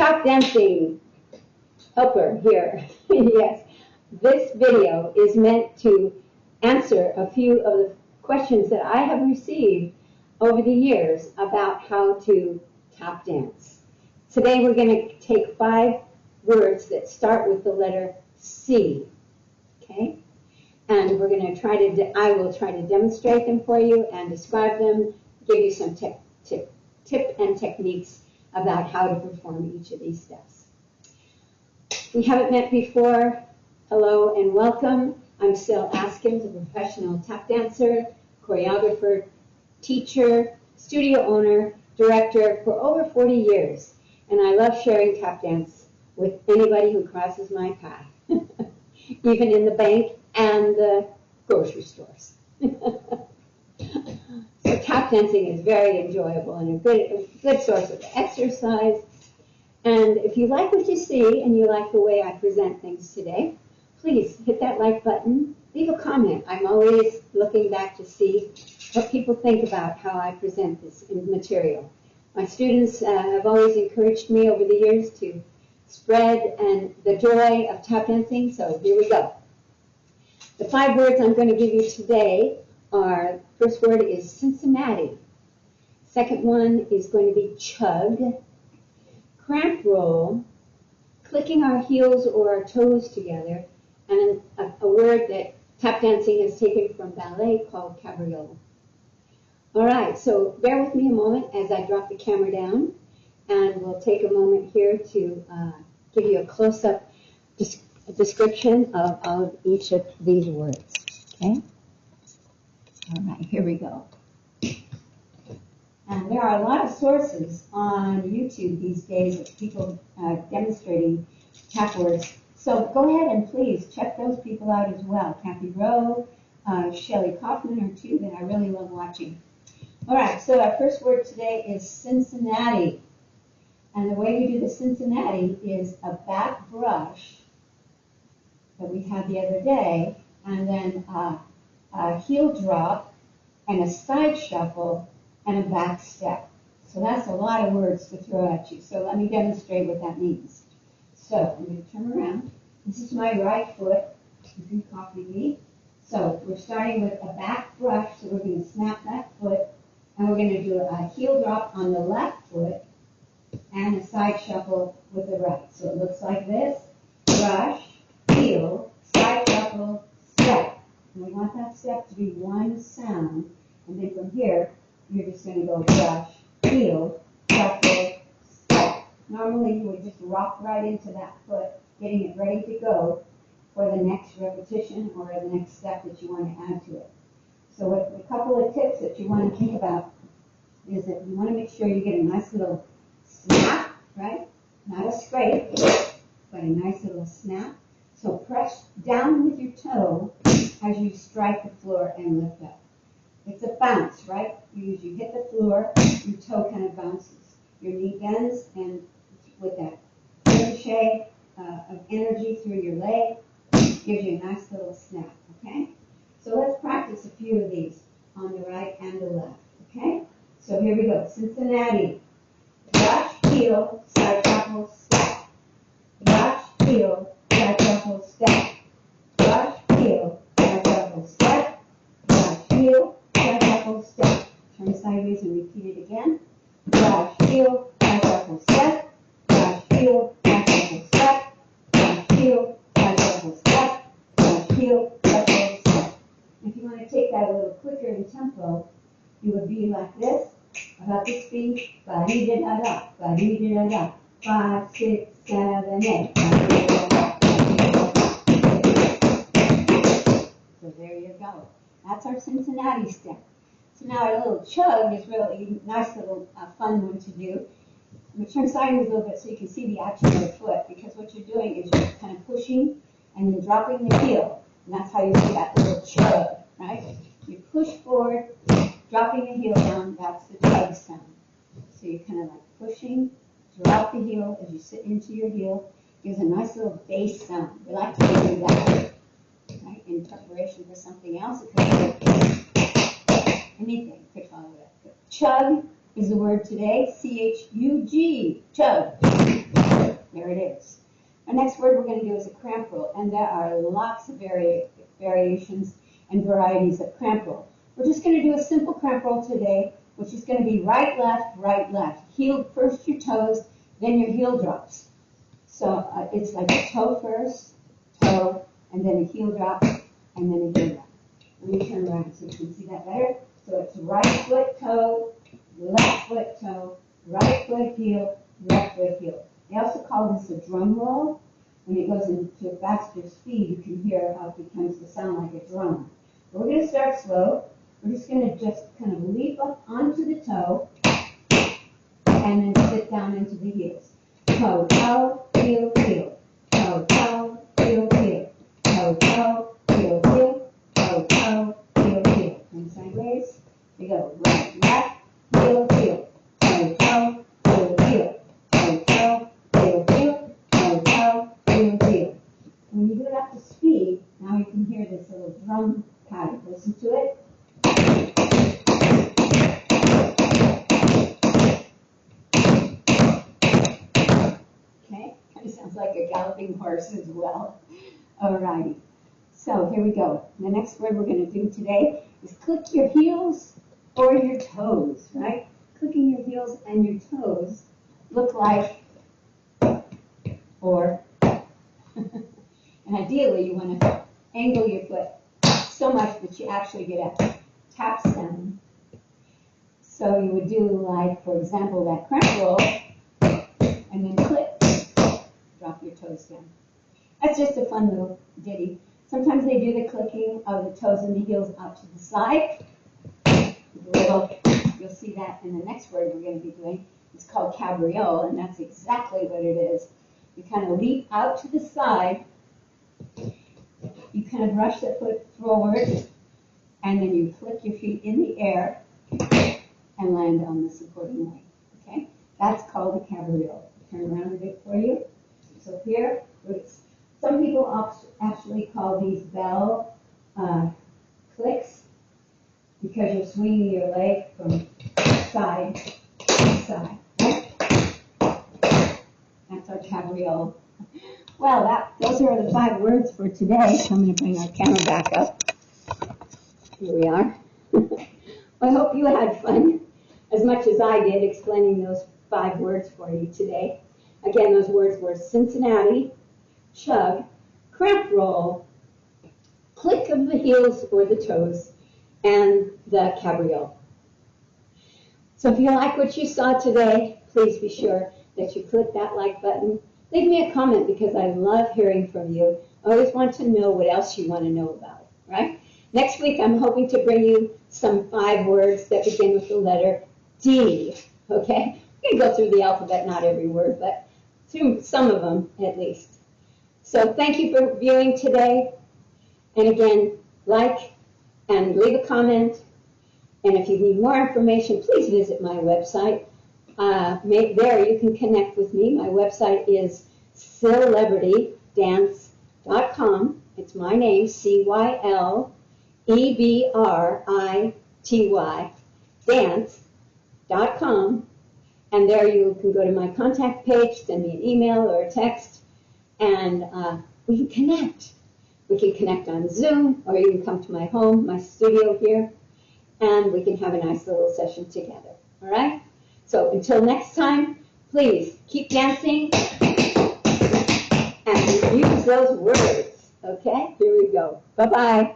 tap dancing helper here. Yes, this video is meant to answer a few of the questions that I have received over the years about how to tap dance. Today we're going to take 5 words that start with the letter C, okay? And we're going to I will try to demonstrate them for you and describe them, give you some tip and techniques about how to perform each of these steps. If we haven't met before, hello and welcome. I'm Sil Askins, a professional tap dancer, choreographer, teacher, studio owner, director for over 40 years. And I love sharing tap dance with anybody who crosses my path, even in the bank and the grocery stores. So tap dancing is very enjoyable and a good source of exercise. And if you like what you see and you like the way I present things today, please hit that like button, leave a comment. I'm always looking back to see what people think about how I present this material. My students have always encouraged me over the years to spread the joy of tap dancing, so here we go. The 5 words I'm going to give you today are, first word is Cincinnati. Second one is going to be chug, cramp roll, clicking our heels or our toes together, and a word that tap dancing has taken from ballet called cabriole. All right, so bear with me a moment as I drop the camera down, and we'll take a moment here to give you a close-up description of each of these words, okay? All right, here we go. And there are a lot of sources on YouTube these days of people demonstrating tap words. So go ahead and please check those people out as well. Kathy Rowe, Shelley Kaufman are 2 that I really love watching. All right, so our first word today is Cincinnati. And the way we do the Cincinnati is a back brush that we had the other day, and then a heel drop, and a side shuffle, and a back step. So that's a lot of words to throw at you. So let me demonstrate what that means. So I'm going to turn around. This is my right foot. You can copy me. So we're starting with a back brush, so we're going to snap that foot, and we're going to do a heel drop on the left foot, and a side shuffle with the right. So it looks like this: brush, heel, side shuffle, step. And we want that step to be one sound. And then from here, you're just going to go brush, heel, shuffle, step. Normally, you would just rock right into that foot, getting it ready to go for the next repetition or the next step that you want to add to it. So a couple of tips that you want to think about is that you want to make sure you get a nice little snap, right? Not a scrape, but a nice little snap. So press down with your toe as you strike the floor and lift up. It's a bounce, right? You hit the floor, your toe kind of bounces. Your knee bends, and with that ricochet of energy through your leg, gives you a nice little snap, okay? So let's practice a few of these on the right and the left, okay? So here we go. Cincinnati. Brush, heel, side shuffle, step. Brush, heel, side shuffle, step. Brush, heel, side shuffle, step. Brush, heel, side shuffle, step. Turn sideways and repeat it again. Brush, heel, side shuffle, step. Brush, heel, side shuffle, step. Brush, heel, side shuffle, step. Brush, heel, side shuffle, step. If you want to take that a little quicker in tempo, you would be like this. About the speed, ba-dee-da-da-da, ba-dee-da-da-da, 5, 6, 7, 8. So there you go. That's our Cincinnati step. So now our little chug is really a nice little fun one to do. I'm going to turn sideways a little bit so you can see the action of the foot, because what you're doing is you're kind of pushing and then dropping the heel. And that's how you see that little chug, right? You push forward, dropping the heel down, that's the chug sound. So you're kind of like pushing, drop the heel as you sit into your heel. Gives a nice little bass sound. We like to do that, right? In preparation for something else. It could be anything. It could follow that. Chug is the word today. C-H-U-G. Chug. There it is. Our next word we're going to do is a cramp roll, and there are lots of variations and varieties of cramp roll. We're just going to do a simple cramp roll today, which is going to be right, left. Heel, first your toes, then your heel drops. So it's like a toe first, toe, and then a heel drop, and then a heel drop. Let me turn around so you can see that better. So it's right foot, toe, left foot, toe, right foot, heel, left foot, heel. They also call this a drum roll. When it goes into a faster speed, you can hear how it becomes to sound like a drum. But we're going to start slow. We're just going to just kind of leap up onto the toe and then sit down into the heels. Toe, toe, heel, heel. Toe, toe, heel, heel. Toe, toe, heel, heel. Toe, toe, heel, heel. And sideways. We go right, left, heel, heel. Toe, toe, heel, heel. Toe, toe, heel, heel. Toe, toe, heel, heel. When you do it up to speed, now you can hear this little drum pattern. Listen to it. Okay, kind of sounds like a galloping horse as well. Alrighty, so here we go. The next word we're going to do today is click your heels or your toes, right? Clicking your heels and your toes look like or, and ideally you want to angle your foot so much that you actually get a tap sound. So you would do like, for example, that cramp roll, and then click, drop your toes down. That's just a fun little ditty. Sometimes they do the clicking of the toes and the heels out to the side. You'll see that in the next word we're going to be doing. It's called cabriole, and that's exactly what it is. You kind of leap out to the side. You kind of brush the foot forward, and then you flick your feet in the air and land on the supporting leg. Okay? That's called a cabriole. Turn around a bit for you. So here, some people actually call these bell clicks because you're swinging your leg from side to side. That's our cabriole. Well, those are the 5 words for today. So I'm going to bring our camera back up. Here we are. I hope you had fun as much as I did explaining those 5 words for you today. Again, those words were Cincinnati, chug, cramp roll, click of the heels or the toes, and the cabriole. So if you like what you saw today, please be sure that you click that like button. Leave me a comment because I love hearing from you. I always want to know what else you want to know about, right? Next week, I'm hoping to bring you some 5 words that begin with the letter D, okay? We can go through the alphabet, not every word, but through some of them at least. So thank you for viewing today. And again, like and leave a comment. And if you need more information, please visit my website. There you can connect with me. My website is celebrity.com. It's my name, CYLEBRITY, dance.com. And there you can go to my contact page, send me an email or a text, and we can connect. We can connect on Zoom, or you can come to my home, my studio here, and we can have a nice little session together. All right? So until next time, please keep dancing and use those words. Okay? Here we go. Bye-bye.